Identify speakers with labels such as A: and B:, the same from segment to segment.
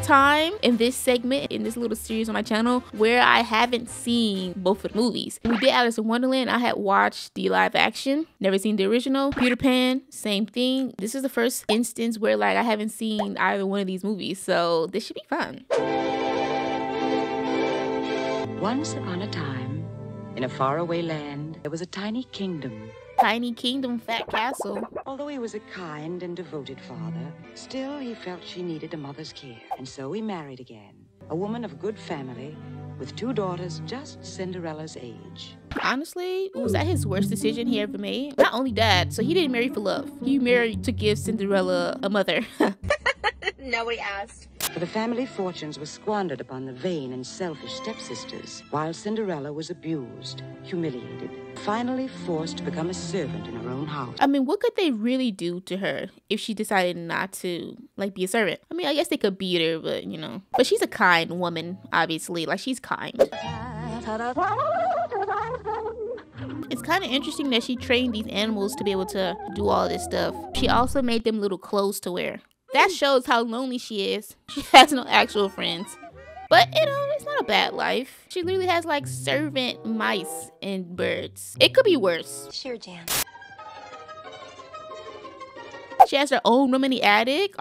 A: Time in this segment, in this little series on my channel, where I haven't seen both of the movies. When we did Alice in Wonderland, I had watched the live action, never seen the original. Peter Pan, same thing. This is the first instance where like I haven't seen either one of these movies, so this should be fun.
B: Once upon a time, in a faraway land, there was a tiny kingdom.
A: Tiny kingdom, fat castle.
B: Although he was a kind and devoted father, still he felt she needed a mother's care. And so he married again. A woman of good family with 2 daughters just Cinderella's age.
A: Honestly, was that his worst decision he ever made? Not only that, so he didn't marry for love. He married to give Cinderella a mother.
C: Nobody asked.
B: For the family fortunes were squandered upon the vain and selfish stepsisters, while Cinderella was abused, humiliated, finally forced to become a servant in her own house.
A: I mean, what could they really do to her if she decided not to, like, be a servant? I mean, I guess they could beat her, but, you know. But she's a kind woman, obviously. Like, she's kind. It's kind of interesting that she trained these animals to be able to do all this stuff. She also made them little clothes to wear. That shows how lonely she is. She has no actual friends. But, you know, it's not a bad life. She literally has, like, servant mice and birds. It could be worse.
C: Sure, Jan.
A: She has her own room in the attic.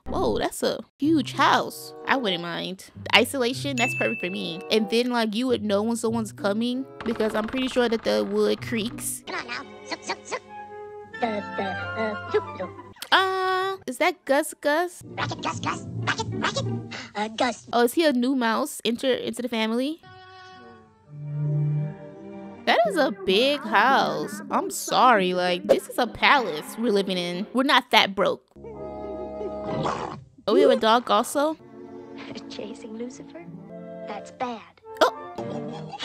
A: Whoa, that's a huge house. I wouldn't mind. The isolation, that's perfect for me. And then, like, you would know when someone's coming because I'm pretty sure that the wood creaks.
C: Come on now. Zup, zup, zup.
A: Is that Gus Gus?
C: Racket, Gus, Gus. Racket, racket. Gus.
A: Oh, is he a new mouse into the family? That is a big house. I'm sorry, like, this is a palace we're living in. We're not that broke. Oh, we have a dog also?
C: Chasing Lucifer? That's bad.
A: Oh!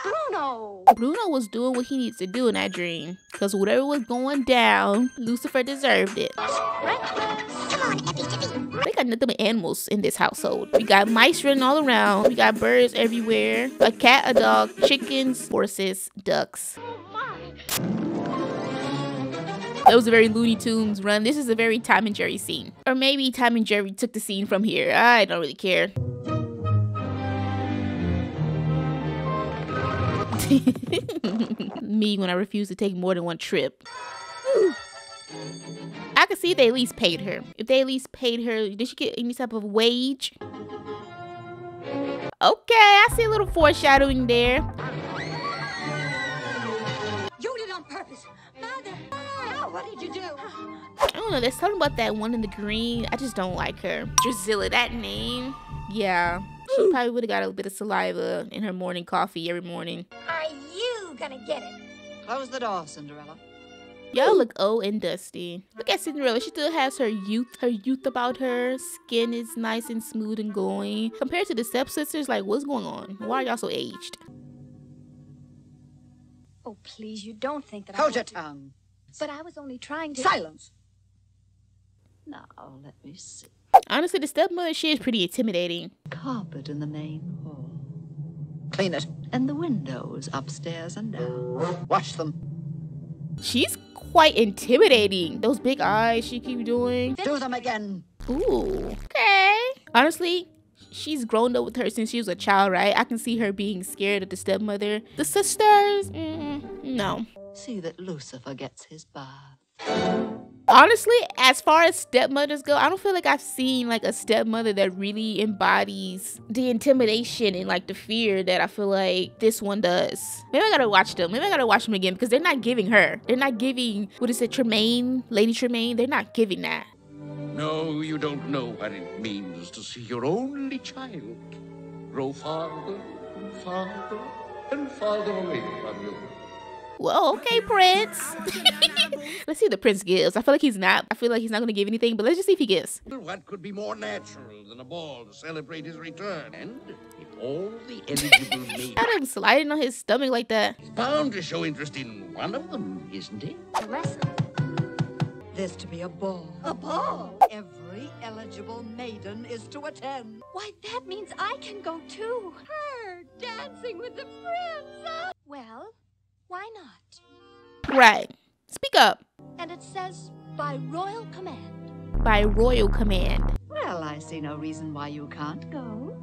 C: Bruno!
A: Bruno was doing what he needs to do in that dream. Because whatever was going down, Lucifer deserved it.
C: Come on, Eppy.
A: They got nothing but animals in this household. We got mice running all around. We got birds everywhere. A cat, a dog, chickens, horses, ducks. That was a very Looney Tunes run. This is a very Tom and Jerry scene. Or maybe Tom and Jerry took the scene from here. I don't really care. Me when I refuse to take more than one trip. I could see if they at least paid her. If they at least paid her, did she get any type of wage? Okay, I see a little foreshadowing there.
C: You did it on purpose. Father. Oh, what did you do?
A: I don't know, there's something about that one in the green. I just don't like her. Drusilla, that name. Yeah, she probably would have got a bit of saliva in her morning coffee every morning.
C: Are you gonna get it?
D: Close the door, Cinderella.
A: Y'all look old and dusty. Look at Cinderella. She still has her youth about her. Skin is nice and smooth and glowing. Compared to the stepsisters, like, what's going on? Why are y'all so aged?
C: Oh, please, you don't think that
D: Hold your tongue.
C: But I was only trying to...
D: Silence. Now, let me see.
A: Honestly, the stepmother, she is pretty intimidating.
D: Carpet in the main hall. Clean it. And the windows upstairs and down. Wash them.
A: She's quite intimidating. Those big eyes she keep doing.
D: Do them again.
A: Ooh, okay. Honestly, she's grown up with her since she was a child, right? I can see her being scared of the stepmother. The sisters, no.
D: See that Lucifer gets his bath.
A: Honestly, as far as stepmothers go, I don't feel like I've seen like a stepmother that really embodies the intimidation and like the fear that I feel like this one does. Maybe I gotta watch them. Maybe I gotta watch them again because they're not giving her. They're not giving, what is it, Tremaine? Lady Tremaine? They're not giving that.
E: No, you don't know what it means to see your only child grow farther and farther and farther away from you.
A: Well, okay, Prince. Let's see what the Prince gives. I feel like he's not gonna give anything, but let's just see if he gives.
E: What could be more natural than a ball to celebrate his return? And if all the eligible maidens...
A: Had him sliding on his stomach like that.
E: He's bound to show interest in one of them, isn't he?
C: The lesson.
D: There's to be a ball.
C: A ball?
D: Every eligible maiden is to attend.
C: Why, that means I can go too. Her dancing with the prince. Well, why not?
A: Right. Speak up.
C: And it says by royal command.
A: By royal command.
D: Well, I see no reason why you can't go.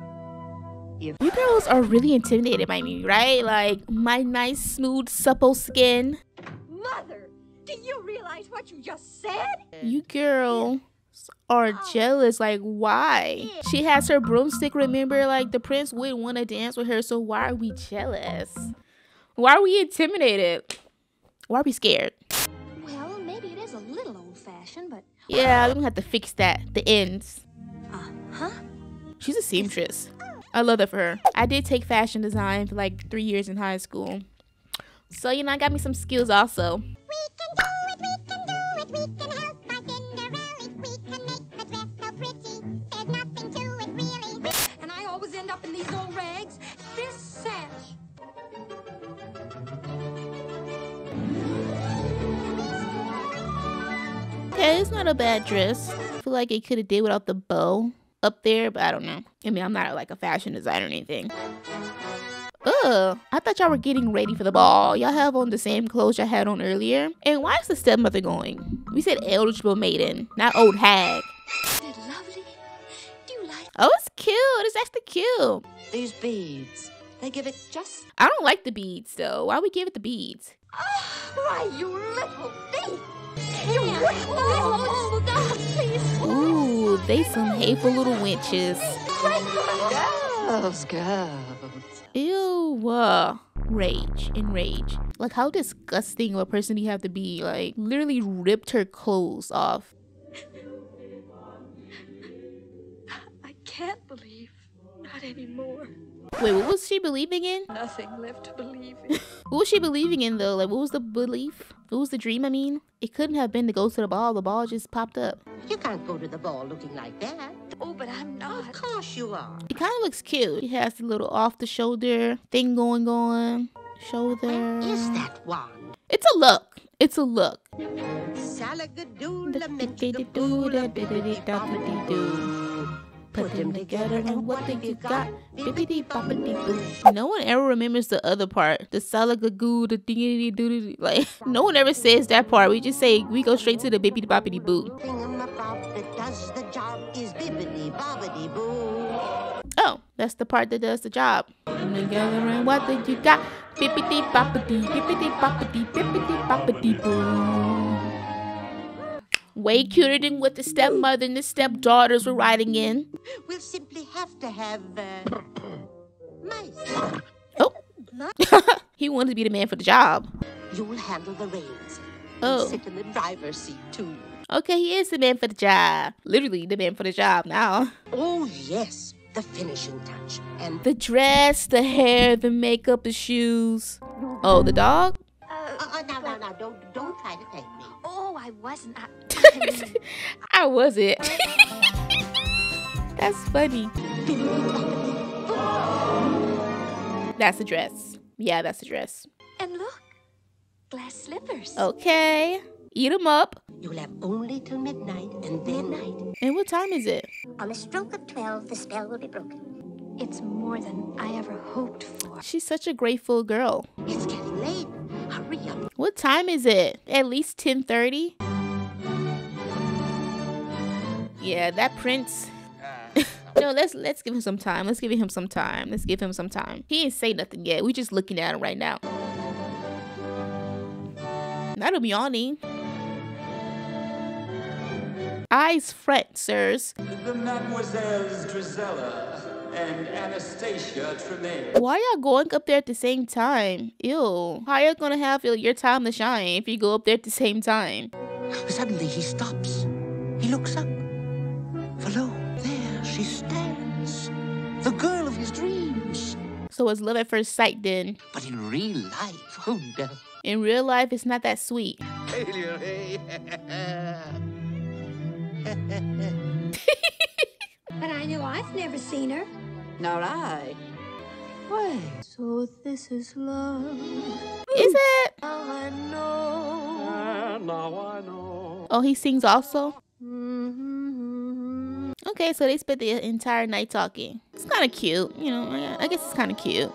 D: If
A: You girls are really intimidated by me, right? Like, my nice, smooth, supple skin.
C: Mother, do you realize what you just said?
A: You girls are jealous. Like, why? She has her broomstick, remember? Like, the prince wouldn't want to dance with her, so why are we jealous? Why are we intimidated? Why are we scared?
C: Well, maybe it is a little old-fashioned, but...
A: Yeah, we're gonna have to fix that. The ends.
C: Uh-huh.
A: She's a seamstress. I love that for her. I did take fashion design for like 3 years in high school. So, you know, I got me some skills also.
C: We can do it, we can do it, we can help our Cinderella. We can make the dress so pretty. There's nothing to it, really. And I always end up in these old rags. This sash.
A: Okay, it's not a bad dress. I feel like it could have did without the bow up there, but I don't know. I mean, I'm not like a fashion designer or anything. Ugh, I thought y'all were getting ready for the ball. Y'all have on the same clothes y'all had on earlier. And why is the stepmother going? We said eligible maiden, not old hag.
C: Isn't it lovely? Do you like...
A: Oh, it's cute. It's actually cute.
D: these beads, they give it just...
A: I don't like the beads though. Why we give it the beads?
C: Why, you little thief! You oh, God, please!
A: Ooh, they some hateful little wenches.
D: Girls.
A: Ew. Rage. Enrage. Like, how disgusting of a person do you have to be? Like, literally ripped her clothes off.
C: I can't believe. Not anymore.
A: Wait, what was she believing in?
C: Nothing left to believe in.
A: What was she believing in though? Like, what was the belief? What was the dream, I mean? It couldn't have been to go to the ball. The ball just popped up.
F: You can't go to the ball looking like that.
C: Oh, but I'm not.
F: Of course you are.
A: It kind of looks cute. She has the little off-the-shoulder thing going on. Shoulder.
F: Where is that one?
A: It's a look. It's a look. Put them together and what think you got? Bippity boppity boo. No one ever remembers the other part. The salagagoo, the dingity doo. Like, no one ever says that part. We just say, we go straight to the bippity boppity boo.
F: Thingamabob that does the job is bibbidi bobbidi boo.
A: Oh, that's the part that does the job. Put them together and what think you got? Bippity boppity, bippity boppity, bippity boppity boo. Way cuter than what the stepmother and the stepdaughters were riding in.
F: We'll simply have to have mice.
A: Oh. He wanted to be the man for the job.
F: You'll handle the reins.
A: Oh.
F: Sit in the driver's seat too.
A: Okay, he is the man for the job. Literally the man for the job now.
F: Oh yes, the finishing touch. And
A: The dress, the hair, the makeup, the shoes. Oh, the dog?
F: now, don't try to take me.
C: Oh, I wasn't.
A: I wasn't. That's funny. That's the dress. Yeah, that's the dress.
C: And look, glass slippers.
A: Okay. Eat them up.
F: You'll have only till midnight, and then
A: And what time is it?
G: On the stroke of 12, the spell will be broken.
C: It's more than I ever hoped for.
A: She's such a grateful girl.
F: it's getting late. Hurry up.
A: What time is it? At least 10:30? Yeah, that prince. No, let's give him some time. Let's give him some time. Let's give him some time. He ain't say nothing yet. We just looking at him right now. Not him yawning. Eyes front, sirs.
H: The Mademoiselles Drizella and Anastasia Tremaine.
A: Why y'all going up there at the same time? Ew. How y'all gonna have your time to shine if you go up there at the same time?
F: Suddenly he stops. He looks up. For lo, there she stands. The girl of his dreams.
A: So it's love at first sight then.
F: But in real life, oh no.
A: In real life, it's not that sweet.
E: Failure, hey?
C: But I know I've never seen her.
D: Nor I. Wait. So this is love.
A: Is it?
D: Now I know.
E: Now I know.
A: Oh, he sings also? Okay, so they spent the entire night talking. It's kind of cute. You know, I guess it's kind of cute.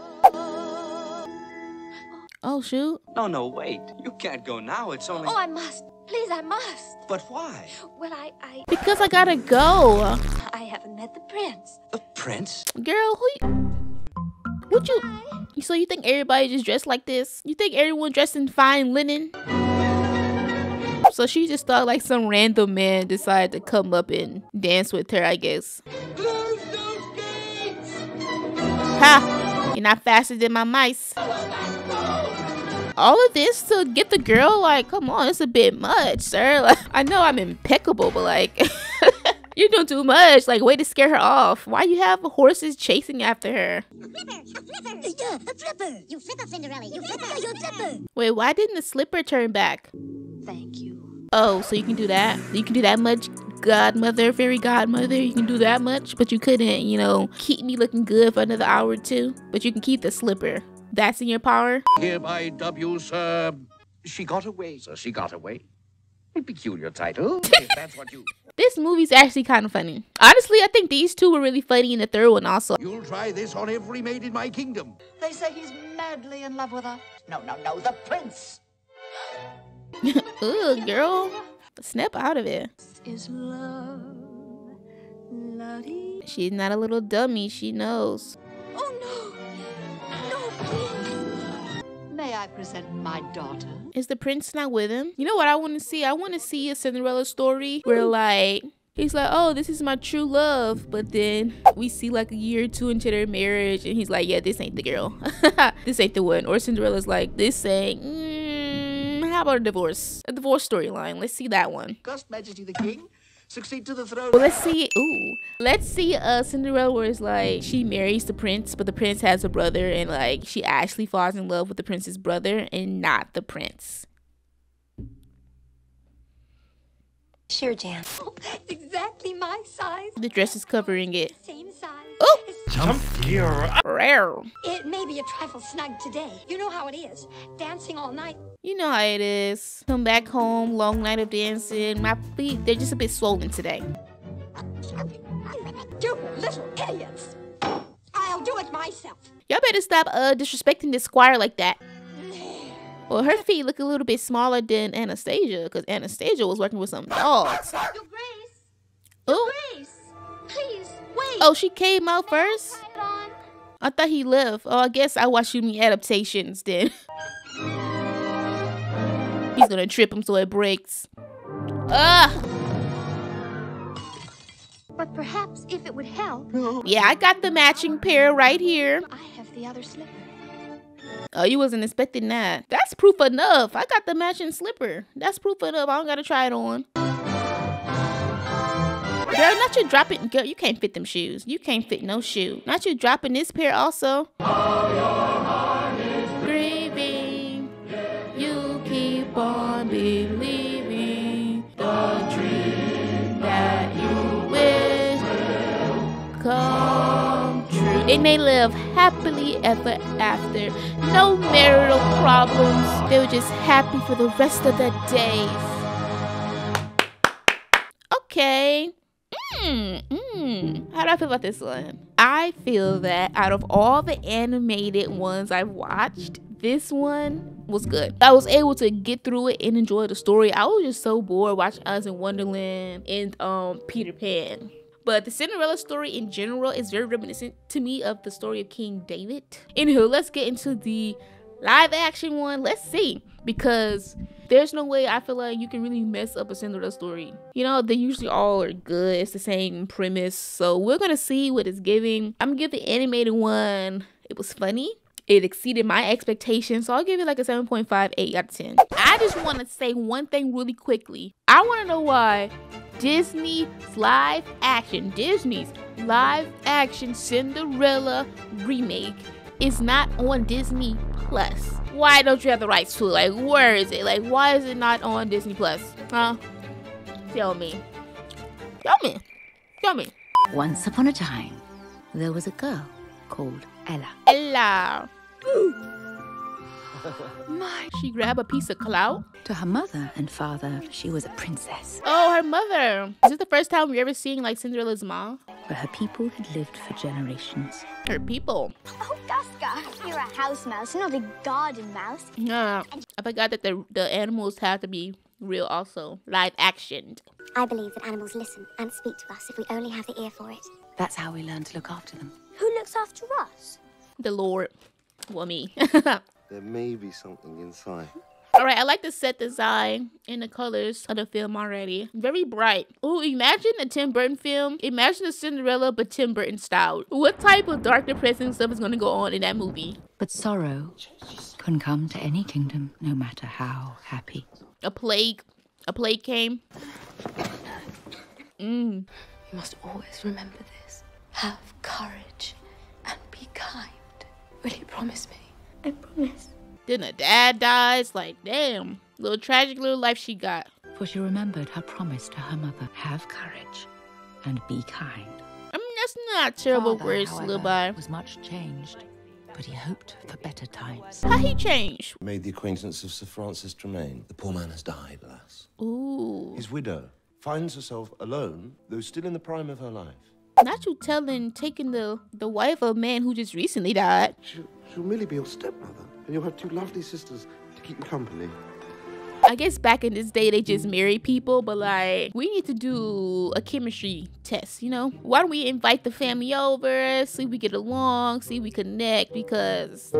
A: Oh, shoot.
H: No, wait. You can't go now. It's only...
C: Oh, I must. Please, I must.
H: But why?
C: Well,
A: Because I gotta go.
C: I haven't met the prince.
H: The prince?
A: Girl, so you think everybody just dressed like this? You think everyone dressed in fine linen? So she just thought like some random man decided to come up and dance with her, I guess.
H: Close those gates!
A: Ha! You're not faster than my mice. All of this to get the girl? Like, come on, it's a bit much, sir. Like, I know I'm impeccable, but like, you're doing too much. Like, way to scare her off. Why you have horses chasing after her?
G: A flipper! You flipper, Cinderella! You flipper! You flipper!
A: Wait, why didn't the slipper turn back?
D: Thank you.
A: Oh, so you can do that? You can do that much? Godmother, fairy godmother, you can do that much? But you couldn't, you know, keep me looking good for another hour or two? But you can keep the slipper. That's in your power?
E: Hereby W, sir. She got away, sir. She got away. A peculiar title. If that's what you...
A: This movie's actually kind of funny. Honestly, I think these two were really funny in the third one also.
E: You'll try this on every maid in my kingdom.
D: They say he's madly in love with her. No, the prince.
A: Ugh, girl. Snap out of it.
D: Is love. La-dee.
A: She's not a little dummy. She knows.
C: Oh, no. No, please.
D: May I present my daughter?
A: Is the prince not with him? You know what I want to see? I want to see a Cinderella story where like he's like, oh, this is my true love, but then we see like a year or two into their marriage and he's like, yeah, this ain't the girl. This ain't the one. Or Cinderella's like, this ain't how about a divorce storyline? Let's see that one.
F: Gust Majesty the King, succeed to the throne.
A: Well, let's see Cinderella where it's like she marries the prince, but the prince has a brother and like she actually falls in love with the prince's brother and not the prince.
C: Sure, Jan. Oh, exactly my size.
A: The dress is covering it.
C: Same size.
A: Oh!
E: Jump here.
A: Rare.
C: It may be a trifle snug today. You know how it is. Dancing all night.
A: You know how it is. Come back home, long night of dancing. My feet, they're just a bit swollen today.
C: You little idiots. I'll do it myself.
A: Y'all better stop disrespecting this squire like that. Well, her feet look a little bit smaller than Anastasia because Anastasia was working with some dogs.
C: Your Grace.
A: Oh.
C: Grace. Please, wait.
A: Oh, she came out first?
C: Try it on.
A: I thought he left. Oh, I guess I watched too many adaptations then. He's gonna trip him so it breaks. Ugh.
C: But perhaps if it would help.
A: Yeah, I got the matching pair right here.
C: I have the other slipper.
A: Oh, you wasn't expecting that. That's proof enough. I got the matching slipper. That's proof enough. I don't gotta try it on. Girl, not you dropping. Girl, you can't fit them shoes. You can't fit no shoe. Not you dropping this pair also. Grieving. You keep on believing the dream that you wish will come true. And they live happily ever after. No marital problems. They were just happy for the rest of their days. Okay. How do I feel about this one? I feel that out of all the animated ones I've watched, this one was good. I was able to get through it and enjoy the story. I was just so bored watching Alice in Wonderland and Peter Pan. But the Cinderella story in general is very reminiscent to me of the story of King David. Anywho, let's get into the live action one. Let's see, because there's no way I feel like you can really mess up a Cinderella story. You know, they usually all are good. It's the same premise. So we're gonna see what it's giving. I'm gonna give the animated one, it was funny. It exceeded my expectations, so I'll give it like a 7.58 out of 10. I just want to say one thing really quickly. I want to know why Disney's live action Cinderella remake is not on Disney Plus. Why don't you have the rights to it? Like, where is it? Like, why is it not on Disney Plus? Huh? Tell me. Tell me. Tell me.
I: Once upon a time, there was a girl called Ella.
A: Ella. She grabbed a piece of clout.
I: To her mother and father, she was a princess.
A: Oh, her mother. Is this the first time we ever seeing like Cinderella's mom?
I: Where her people had lived for generations.
A: Her people.
C: Oh, Duska, you're a house mouse, not a garden mouse.
A: Yeah. I forgot that the animals have to be real also. Live actioned.
G: I believe that animals listen and speak to us if we only have the ear for it.
I: That's how we learn to look after them.
C: Who looks after us?
A: The Lord. Well, me.
J: There may be something inside.
A: Alright, I like the set design and the colors of the film already. Very bright. Oh, imagine a Tim Burton film. Imagine a Cinderella, but Tim Burton style. What type of dark, depressing stuff is going to go on in that movie?
I: But sorrow can come to any kingdom, no matter how happy.
A: A plague came.
K: You must always remember this. Have courage and be kind. Will you promise me?
C: I promise.
A: Then her dad dies. Like, damn. Little tragic little life she got.
I: For she remembered her promise to her mother. Have courage and be kind.
A: I mean, that's not terrible
I: Father,
A: words to
I: however,
A: live by.
I: was much changed, but he hoped for better times.
A: How he changed?
J: Made the acquaintance of Sir Francis Tremaine. The poor man has died, alas.
A: Ooh.
J: His widow finds herself alone, though still in the prime of her life.
A: Not you taking the wife of a man who just recently died.
J: She'll merely be your stepmother, and you'll have two lovely sisters to keep you company.
A: I guess back in this day, they just marry people, but like, we need to do a chemistry test, you know? Why don't we invite the family over, see if we get along, see if we connect, because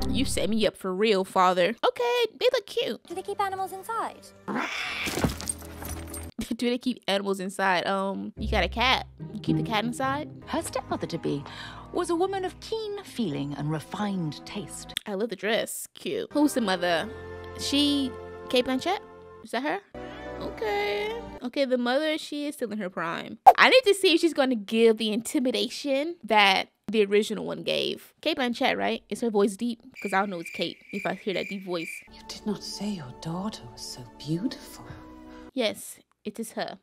A: you set me up for real, father. Okay, they look cute.
C: Do they keep animals inside?
A: Do they keep animals inside? You got a cat. You keep the cat inside?
I: Her stepmother-to-be was a woman of keen feeling and refined taste.
A: I love the dress. Cute. Who's the mother? She Cate Blanchett? Is that her? Okay. Okay, the mother, she is still in her prime. I need to see if she's gonna give the intimidation that the original one gave. Cate Blanchett, right? Is her voice deep? Because I don't know it's Kate if I hear that deep voice.
L: You did not say your daughter was so beautiful.
A: Yes, it is her.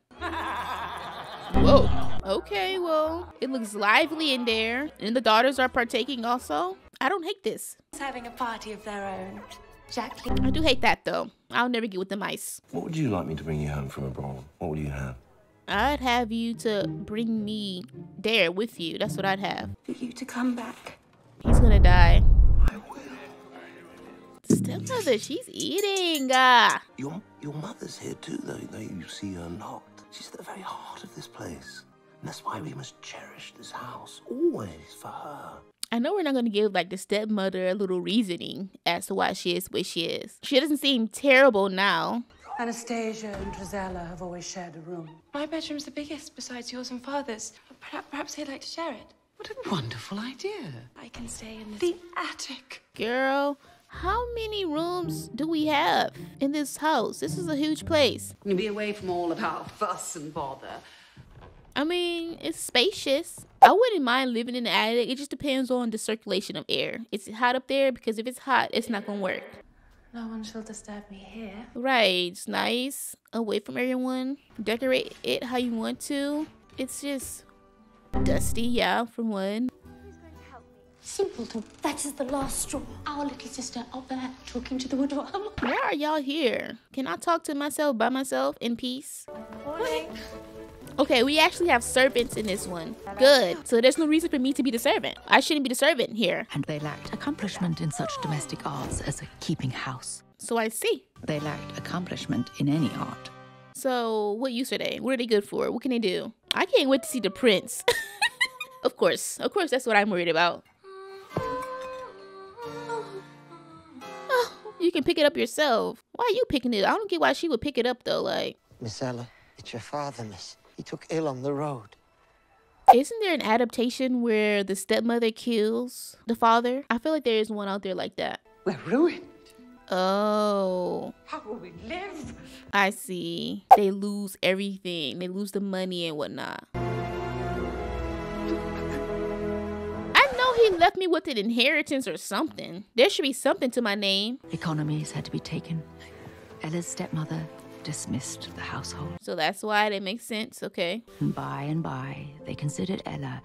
A: Whoa. Okay, well, it looks lively in there. And the daughters are partaking also. I don't hate this.
L: It's having a party of their own. Jacqueline.
A: I do hate that though. I'll never get with the mice.
J: What would you like me to bring you home from abroad? What would you have?
A: I'd have you to bring me there with you. That's what I'd have.
L: For you to come back.
A: He's gonna die.
J: I will.
A: Stepmother, she's eating.
J: Your mother's here too, though you see her not. She's at the very heart of this place. And that's why we must cherish this house, always for her.
A: I know we're not going to give like the stepmother a little reasoning as to why she is where she is. She doesn't seem terrible now.
L: Anastasia and Drizella have always shared a room.
K: My bedroom's the biggest besides yours and father's. Perhaps they'd like to share it.
L: What a wonderful idea.
K: I can stay in
L: The attic.
A: Girl, how many rooms do we have in this house? This is a huge place.
L: You'll be away from all of our fuss and bother.
A: I mean, it's spacious. I wouldn't mind living in the attic. It just depends on the circulation of air. It's hot up there because if it's hot, it's not going to work.
K: No one shall disturb me here.
A: Right. It's nice. Away from everyone. Decorate it how you want to. It's just dusty, yeah, for one.
K: Simpleton. That is the last straw. Our little sister out there talking to the woodworm.
A: Where are y'all here? Can I talk to myself by myself in peace?
C: Morning.
A: Okay, we actually have servants in this one. Good. So there's no reason for me to be the servant. I shouldn't be the servant here.
I: And they lacked accomplishment in such domestic arts as keeping house.
A: So I see.
I: They lacked accomplishment in any art.
A: So what use are they? What are they good for? What can they do? I can't wait to see the prince. Of course, that's what I'm worried about. Oh, you can pick it up yourself. Why are you picking it? I don't get why she would pick it up though. Like,
F: Miss Ella, it's your father, miss. He took ill on the road.
A: isn't there an adaptation where the stepmother kills the father? I feel like there is one out there like that.
L: We're ruined.
A: Oh.
L: How will we live?
A: I see. They lose everything. They lose the money and whatnot. I know he left me with an inheritance or something. There should be something to my name.
I: Economies had to be taken. Ella's stepmother dismissed the household.
A: So that's why that makes sense, okay.
I: By and by, they considered Ella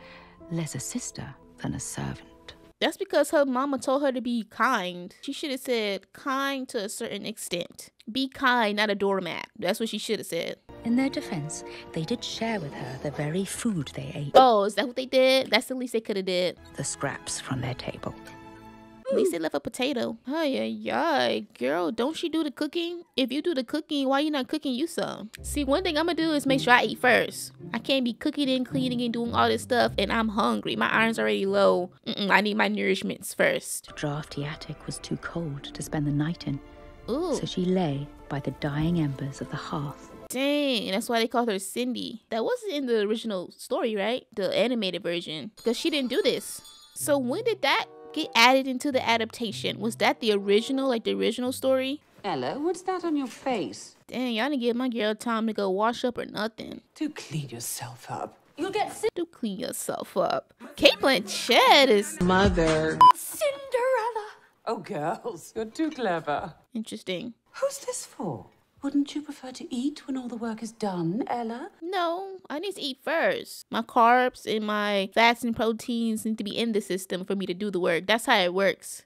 I: less a sister than a servant.
A: That's because her mama told her to be kind. She should have said kind to a certain extent. Be kind, not a doormat. That's what she should have said.
I: In their defense, they did share with her the very food they ate.
A: Oh, is that what they did? That's the least they could have did.
I: The scraps from their table.
A: At least they left a potato. Ay, girl, don't she do the cooking? If you do the cooking, why you not cooking you some? See, one thing I'm gonna do is make sure I eat first. I can't be cooking and cleaning and doing all this stuff and I'm hungry. My iron's already low. I need my nourishments first.
I: The drafty attic was too cold to spend the night in.
A: Ooh.
I: So she lay by the dying embers of the hearth.
A: Dang, that's why they called her Cindy. That wasn't in the original story, right? The animated version. Because she didn't do this. So when did that get added into the adaptation? Was that the original, like the original story?
L: Ella, what's that on your face?
A: Dang, y'all didn't give my girl time to go wash up or nothing.
L: Do clean yourself up.
A: You'll get to clean yourself up. Kate Blanchett is
L: Mother.
K: Cinderella.
L: Oh, girls, you're too clever.
A: interesting.
L: Who's this for? Wouldn't you prefer to eat when all the work is done, Ella?
A: No, I need to eat first. My carbs and my fats and proteins need to be in the system for me to do the work. That's how it works.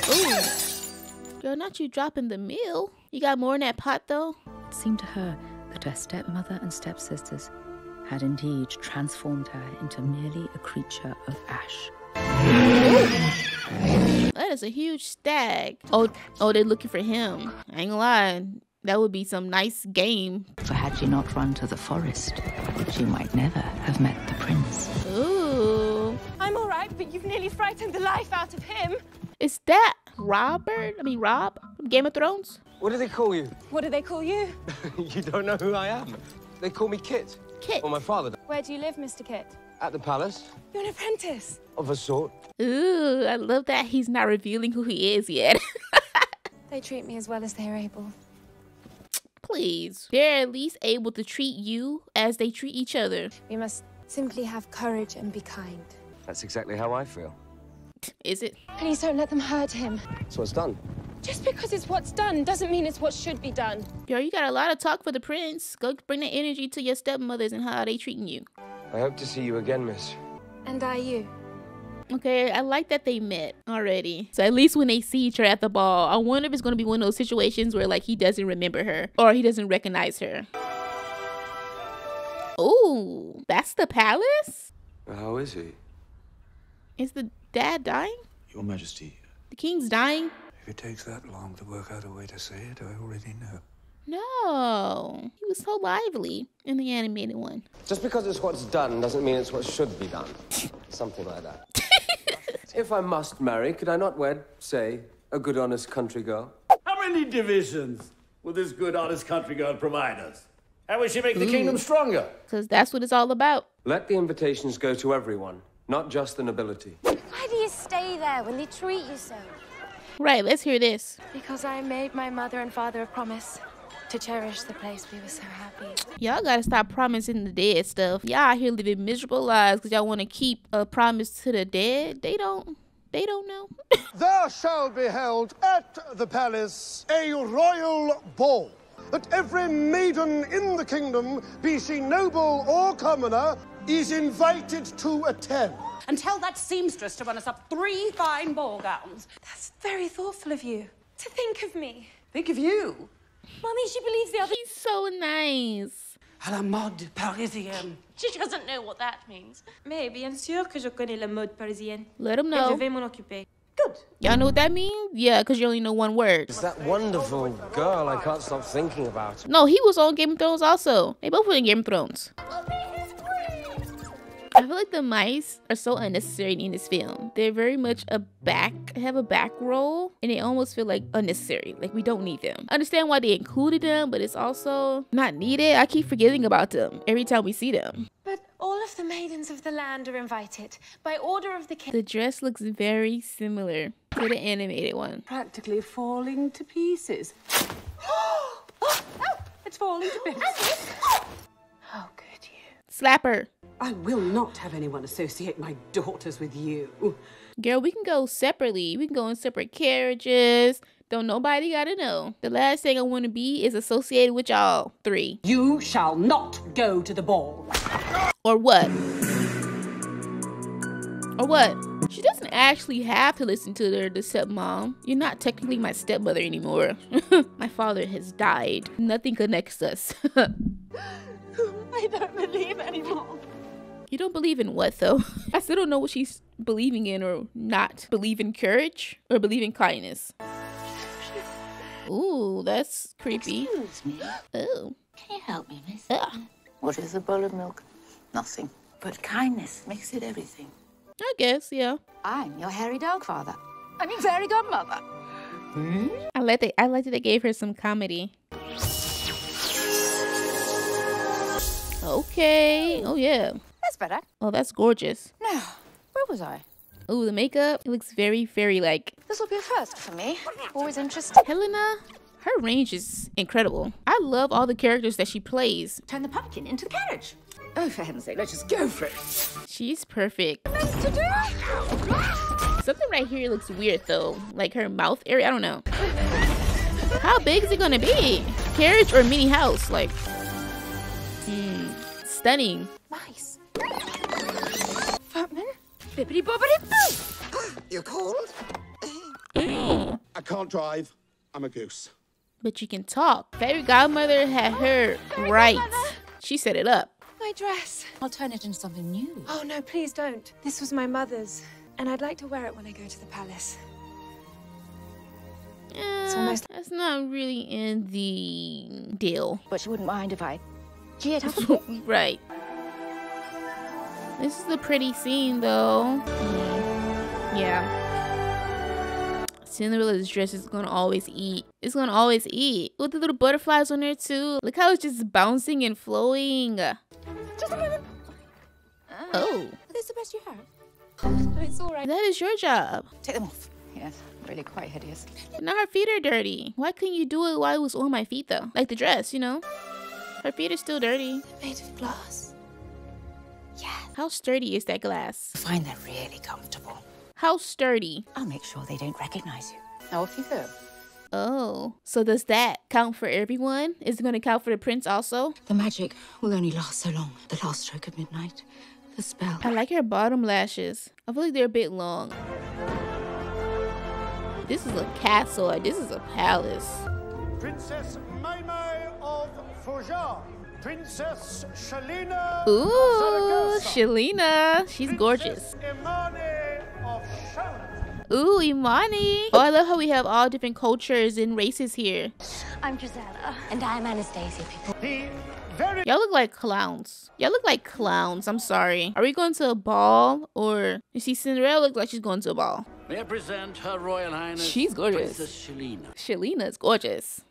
A: Ooh. Girl, not you dropping the meal. You got more in that pot, though?
I: It seemed to her that her stepmother and stepsisters had indeed transformed her into merely a creature of ash.
A: That is a huge stag. Oh, they're looking for him. I ain't gonna lie. That would be some nice game.
I: For had she not run to the forest, she might never have met the prince.
A: Ooh.
K: I'm all right, but you've nearly frightened the life out of him.
A: Is that Rob from Game of Thrones?
M: What do they call you?
K: What do they call you?
M: You don't know who I am. They call me Kit.
A: Kit?
M: Or my father.
K: Where do you live, Mr. Kit?
M: At the palace.
K: You're an apprentice.
M: Of a sort.
A: Ooh, I love that he's not revealing who he is yet.
K: They treat me as well as they are able.
A: Please. They're at least able to treat you as they treat each other.
K: We must simply have courage and be kind.
M: That's exactly how I feel.
A: Is it?
K: Please don't let them hurt him.
M: That's what's done.
K: Just because it's what's done doesn't mean it's what should be done.
A: Girl, you got a lot of talk for the prince. Go bring that energy to your stepmothers and how they treating you.
M: I hope to see you again, miss.
K: And I you.
A: Okay, I like that they met already. So at least when they see each other at the ball, I wonder if it's going to be one of those situations where like he doesn't remember her or he doesn't recognize her. Ooh, that's the palace?
M: How is he?
A: Is the dad dying?
N: Your Majesty,
A: The king's dying?
N: if it takes that long to work out a way to say it, I already know.
A: No, he was so lively in the animated one.
M: Just because it's what's done doesn't mean it's what should be done. Something like that. If I must marry, could I not wed, say, a good, honest country girl?
O: How many divisions will this good, honest country girl provide us? How will she make the kingdom stronger?
A: Because that's what it's all about.
M: Let the invitations go to everyone, not just the nobility.
K: Why do you stay there when they treat you so?
A: Right, let's hear this.
K: Because I made my mother and father a promise to cherish the place we were so happy.
A: Y'all gotta stop promising the dead stuff. Y'all out here living miserable lives because y'all want to keep a promise to the dead. They don't know.
P: There shall be held at the palace a royal ball, that every maiden in the kingdom, be she noble or commoner, is invited to attend.
Q: And tell that seamstress to run us up 3 fine ball gowns.
K: That's very thoughtful of you. To think of me.
Q: Think of you?
K: Mummy, she believes the other...
A: He's so nice.
Q: À la mode parisienne.
K: She doesn't know what that means. Mais bien sûr que je connais la mode parisienne.
A: Let him know.
K: Je vais m'en occuper.
Q: Good.
A: Y'all know what that means? Yeah, because you only know one word.
M: It's that wonderful girl I can't stop thinking about.
A: No, he was on Game of Thrones also. They both were in Game of Thrones. I feel like the mice are so unnecessary in this film. They're very much have a back role, and they almost feel like unnecessary. Like we don't need them. I understand why they included them, but it's also not needed. I keep forgetting about them every time we see them.
K: But all of the maidens of the land are invited by order of the king.
A: The dress looks very similar to the animated one.
Q: Practically falling to pieces. Oh, it's falling to bits.
K: How could you?
A: Slap her.
Q: I will not have anyone associate my daughters with you.
A: Girl, we can go separately. We can go in separate carriages. Don't nobody gotta know. The last thing I want to be is associated with y'all three.
Q: You shall not go to the ball.
A: Or what? Or what? She doesn't actually have to listen to the stepmom. You're not technically my stepmother anymore. My father has died. Nothing connects us.
Q: I don't believe anymore.
A: You don't believe in what, though? I still don't know what she's believing in or not. Believe in courage or believe in kindness? Ooh, that's creepy.
D: Excuse me.
A: Oh.
D: Can you help me, miss?
A: Ugh.
D: What is a bowl of milk? Nothing. But kindness makes it everything.
A: I guess, yeah.
D: I'm your hairy dog father. I'm your fairy godmother.
A: I like that they gave her some comedy. Okay. Oh, yeah.
D: That's better.
A: Oh, that's gorgeous.
D: Now, where was I?
A: Oh, the makeup. It looks very, very like...
D: This will be a first for me. Always interested.
A: Helena, her range is incredible. I love all the characters that she plays.
D: Turn the pumpkin into the carriage. Oh, for heaven's sake, let's just go for it.
A: She's perfect.
D: Nice to do.
A: Something right here looks weird, though. Like her mouth area. I don't know. How big is it gonna be? Carriage or mini house? Like... stunning.
D: Nice. Footman, bippity boppity boo.
F: You cold?
P: I can't drive. I'm a goose.
A: But you can talk. Fairy godmother had her right. She set it up.
K: My dress.
D: I'll turn it into something new.
K: Oh no, please don't. This was my mother's, and I'd like to wear it when I go to the palace. It's almost
A: that's not really in the deal.
D: But she wouldn't mind if I cheered her.
A: Right. This is a pretty scene, though. Yeah. Cinderella's dress is gonna always eat. It's gonna always eat. With the little butterflies on there, too. Look how it's just bouncing and flowing.
K: Just a moment.
A: Oh.
K: Is this the best you have? No, it's all right.
A: That is your job.
D: Take them off. Yes, really quite hideous.
A: But now her feet are dirty. Why couldn't you do it while it was on my feet, though? Like the dress, you know? Her feet are still dirty.
K: Made of glass.
A: Yeah. How sturdy is that glass?
D: I find they're really comfortable.
A: How sturdy?
D: I'll make sure they don't recognize you. Now off you go.
A: Oh, so does that count for everyone? Is it going to count for the prince also?
L: The magic will only last so long. The last stroke of midnight. The spell.
A: I like her bottom lashes. I feel like they're a bit long. This is a castle. Like, this is a palace.
P: Princess Maymay of Fougères. Princess Shalina.
A: Ooh, Shalina. She's gorgeous.
P: Imani of Charlotte.
A: Ooh, Imani. Oh, I love how we have all different cultures and races here.
C: I'm Gisela. And I'm Anastasia.
A: Y'all look like clowns. Y'all look like clowns. I'm sorry. Are we going to a ball? Or you see Cinderella looks like she's going to a ball.
O: May I present Her Royal Highness
A: She's gorgeous.
O: Princess Shalina.
A: Shalina's gorgeous.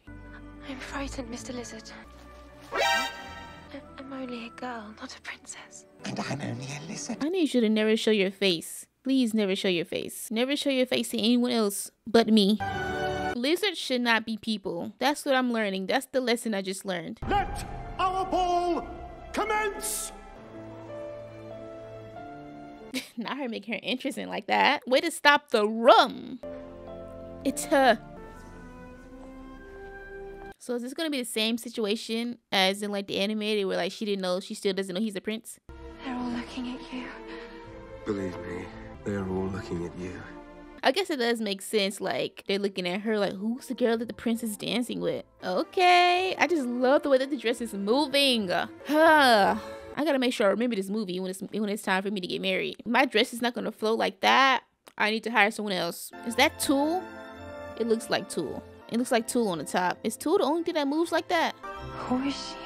K: I'm frightened, Mr. Lizard. I'm only a girl, not a princess.
F: And I'm only a lizard.
A: I need you to never show your face. Please never show your face. Never show your face to anyone else but me. Lizards should not be people. That's what I'm learning. That's the lesson I just learned.
P: Let our ball commence!
A: Not her making her interesting like that. Way to stop the rum. It's her. So is this gonna be the same situation as in like the animated where like she still doesn't know he's a prince?
K: They're all looking at you.
M: Believe me, they're all looking at you.
A: I guess it does make sense, like they're looking at her like, who's the girl that the prince is dancing with? Okay, I just love the way that the dress is moving. I gotta make sure I remember this movie when it's time for me to get married. My dress is not gonna flow like that. I need to hire someone else. Is that Tulle? It looks like Tulle. It looks like Tulle on the top. Is Tulle the only thing that moves like that?
K: Who is she?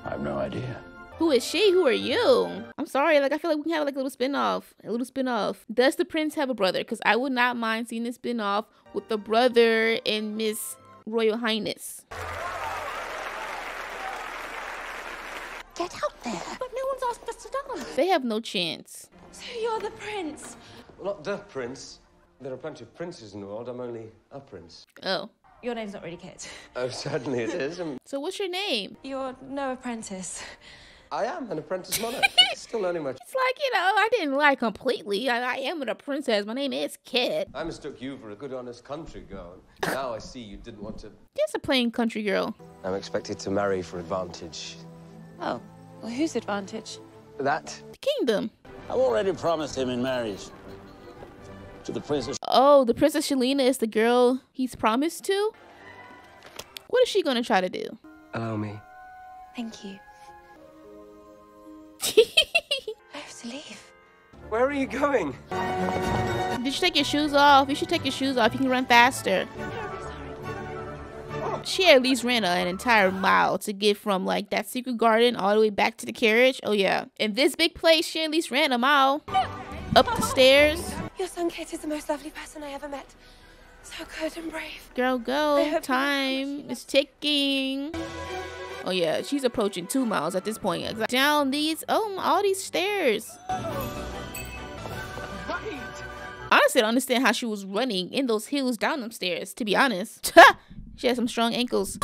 O: I have no idea.
A: Who is she? Who are you? I'm sorry. Like, I feel like we can have like a little spin-off. A little spin-off. Does the prince have a brother? Because I would not mind seeing this spin-off with the brother and Miss Royal Highness.
D: Get out there.
K: But no one's asked us to dance.
A: They have no chance.
K: So you're the prince.
M: Well, not the prince. There are plenty of princes in the world. I'm only a prince.
A: Oh.
K: Your name's not really Kit.
M: Oh, certainly it is.
A: So what's your name?
K: You're no apprentice.
M: I am an apprentice monarch. Still learning my...
A: It's like, you know, I didn't lie completely. I am a princess. My name is Kit.
M: I mistook you for a good, honest country girl. Now I see you didn't want to...
A: Just a plain country girl.
M: I'm expected to marry for advantage.
R: Oh, well, whose advantage?
M: That?
A: The kingdom.
S: I've already promised him in marriage to the princess.
A: Oh, the Princess Shalina is the girl he's promised to? What is she gonna try to do?
M: Allow me.
K: Thank you. I have to leave.
M: Where are you going?
A: Did you take your shoes off? You should take your shoes off. You can run faster. She at least ran an entire mile to get from like that secret garden all the way back to the carriage. Oh yeah. In this big place, she at least ran a mile. Up the stairs.
K: Your son Kit is the most lovely person I ever met. So good and brave.
A: Girl, go. Time is ticking. Oh yeah, she's approaching 2 miles at this point. Down these, all these stairs. Honestly, I don't understand how she was running in those heels down them stairs, to be honest. She has some strong ankles.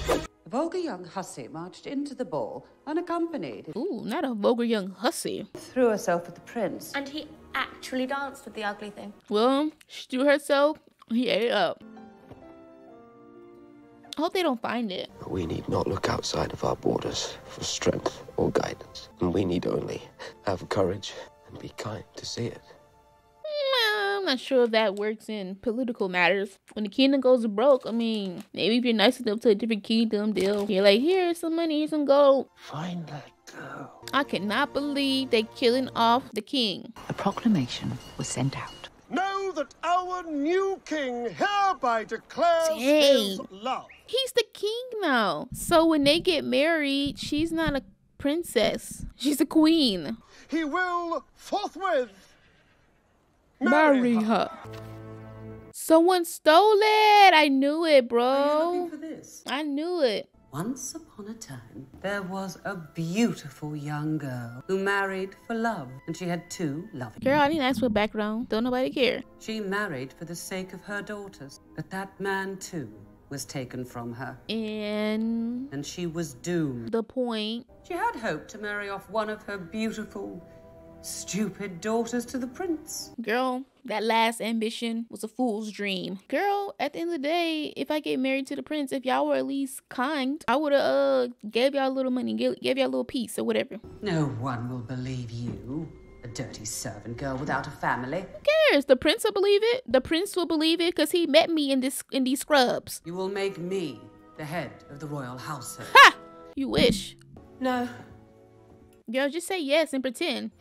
L: A vulgar young hussy marched into the ball unaccompanied.
A: Ooh, not a vulgar young hussy.
L: Threw herself at the prince.
K: And he actually danced with the ugly thing.
A: Well, she threw herself, he ate it up. I hope they don't find it.
M: We need not look outside of our borders for strength or guidance. And we need only have courage and be kind to see it.
A: I'm not sure if that works in political matters. When the kingdom goes broke, I mean, maybe if you're nice enough to a different kingdom, you're like, here's some money, here's some gold.
J: Find that girl.
A: I cannot believe they're killing off the king.
D: A proclamation was sent out.
P: Know that our new king hereby declares his love.
A: He's the king now. So when they get married, she's not a princess. She's a queen.
P: He will forthwith
A: marry her. Someone stole it. I knew it, bro.
L: Are you looking for this?
A: I knew it.
L: Once upon a time, there was a beautiful young girl who married for love, and she had 2 loving.
A: Girl, I didn't ask for background. Don't nobody care.
L: She married for the sake of her daughters, but that man too was taken from her. And
A: she
L: was doomed.
A: The point.
L: She had hoped to marry off one of her beautiful, stupid daughters to the prince.
A: Girl, that last ambition was a fool's dream. Girl, at the end of the day, if I get married to the prince, if y'all were at least kind, I would have gave y'all a little money, gave y'all a little piece or whatever.
L: No one will believe you, a dirty servant girl without a family.
A: Who cares? The prince will believe it. The prince will believe it because he met me in these scrubs.
L: You will make me the head of the royal household.
A: Ha! You wish.
L: No.
A: Girl, just say yes and pretend.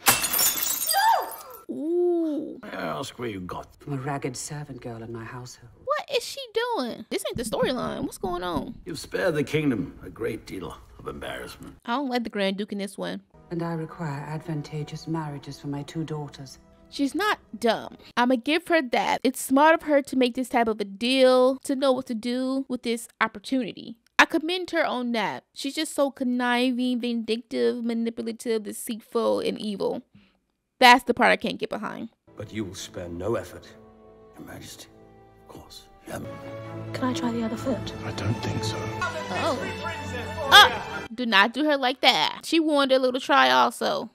A: Ooh.
S: May I ask where you got?
L: From a ragged servant girl in my household.
A: What is she doing? This ain't the storyline. What's going on?
S: You've spared the kingdom a great deal of embarrassment.
A: I don't like the Grand Duke in this one.
L: And I require advantageous marriages for my 2 daughters.
A: She's not dumb. I'ma give her that. It's smart of her to make this type of a deal, to know what to do with this opportunity. I commend her on that. She's just so conniving, vindictive, manipulative, deceitful, and evil. That's the part I can't get behind.
M: But you will spare no effort.
S: Your Majesty, of course.
K: Can I try the other foot?
S: I don't think so.
A: Oh. Do not do her like that. She wanted a little try also.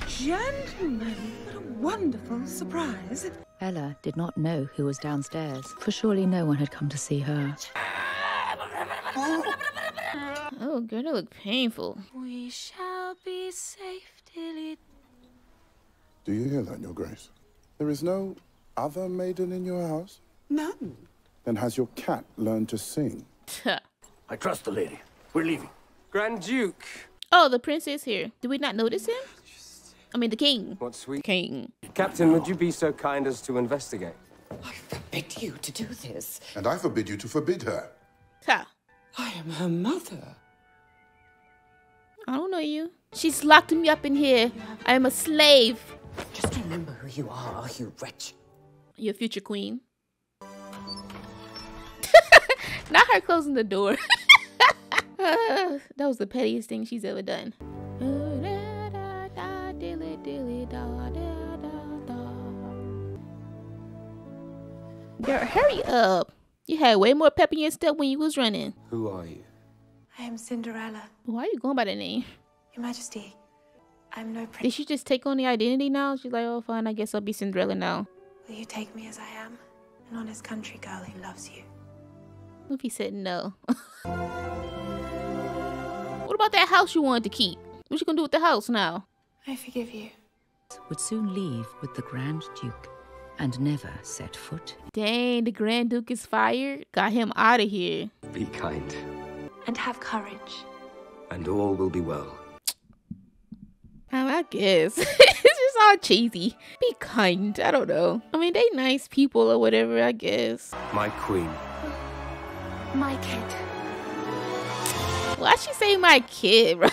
L: Gentlemen, what a wonderful surprise.
I: Ella did not know who was downstairs, for surely no one had come to see her.
A: Oh, girl, that look painful.
K: We shall be safe till it...
T: Do you hear that, Your Grace? There is no other maiden in your house?
L: None.
T: Then has your cat learned to sing?
S: I trust the lady. We're leaving.
M: Grand Duke.
A: Oh, the prince is here. Did we not notice him? I mean, the king.
M: What sweet
A: king.
M: Captain, would you be so kind as to investigate?
L: I forbid you to do this.
T: And I forbid you to forbid her.
A: Ha.
L: I am her mother.
A: I don't know you. She's locked me up in here. I am a slave.
L: Just remember who you are, you wretch.
A: Your future queen. Not her closing the door. That was the pettiest thing she's ever done. Girl, hurry up. You had way more pep in your step when you was running.
M: Who are you?
K: I am Cinderella.
A: Why are you going by that name?
K: Your Majesty, I'm no
A: Did
K: prince.
A: she just take on the identity now? She's like, oh, fine, I guess I'll be Cinderella now.
K: Will you take me as I am? An honest country girl who loves you.
A: What if he said no? What about that house you wanted to keep? What you gonna do with the house now?
K: I forgive you.
I: Would soon leave with the Grand Duke and never set foot.
A: Dang, the Grand Duke is fired? Got him out of here.
M: Be kind,
K: And have courage.
M: and all will be well.
A: I guess. It's just all cheesy. Be kind. I don't know. I mean, they nice people or whatever, I guess.
M: My queen.
K: My kid.
A: Why'd she say my kid, bro?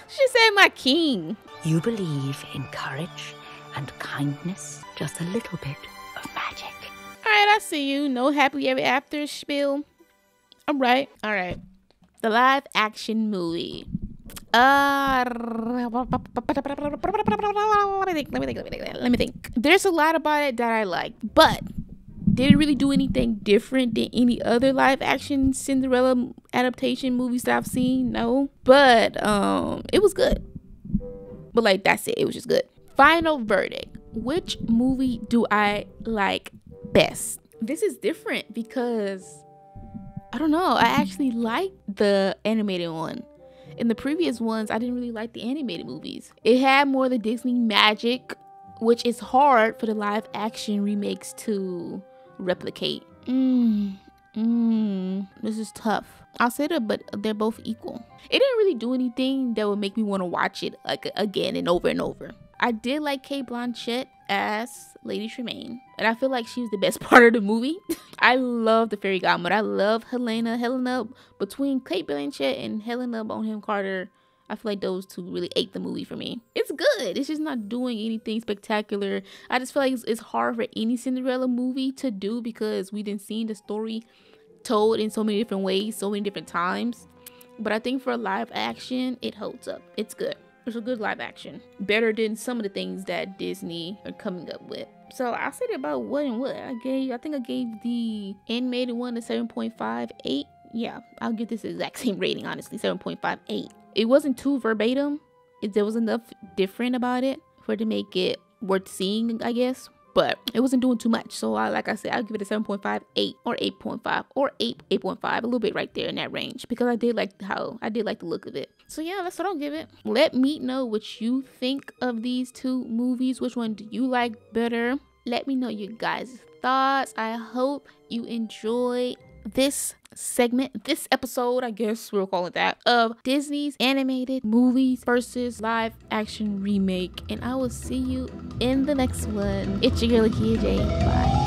A: She said my king.
I: You believe in courage and kindness, just a little bit of magic.
A: Alright, I see you. No happy ever after spiel. Alright. The live action movie. Let me think. There's a lot about it that I like, but did it really do anything different than any other live action Cinderella adaptation movies that I've seen? No. But it was good. But like, that's it. It was just good. Final verdict. Which movie do I like best? This is different because I don't know. I actually like the animated one. In the previous ones, I didn't really like the animated movies. It had more of the Disney magic, which is hard for the live action remakes to replicate. This is tough. I'll say that, but they're both equal. It didn't really do anything that would make me want to watch it like again and over and over. I did like Cate Blanchett as Lady Tremaine, and I feel like she was the best part of the movie. I love the Fairy Godmother. I love Helena. Between Cate Blanchett and Helena Bonham Carter, I feel like those two really ate the movie for me. It's good. It's just not doing anything spectacular. I just feel like it's hard for any Cinderella movie to do because we didn't see the story told in so many different ways, so many different times. But I think for live action, it holds up. It's good. It's a good live action. Better than some of the things that Disney are coming up with. So I said about what and what. I think I gave the animated one a 7.58. Yeah, I'll give this the exact same rating, honestly, 7.58. It wasn't too verbatim. There was enough different about it for it to make it worth seeing, I guess. But it wasn't doing too much. So like I said, I'll give it a 7.58 or 8.5 or 8.5, a little bit right there in that range, because I did like the look of it. So yeah, that's what I'll give it. Let me know what you think of these two movies. Which one do you like better? Let me know your guys' thoughts. I hope you enjoy this segment, this episode, I guess we'll call it that, of Disney's animated movies versus live action remake. And I will see you in the next one. It's your girl, Lakia J. Bye.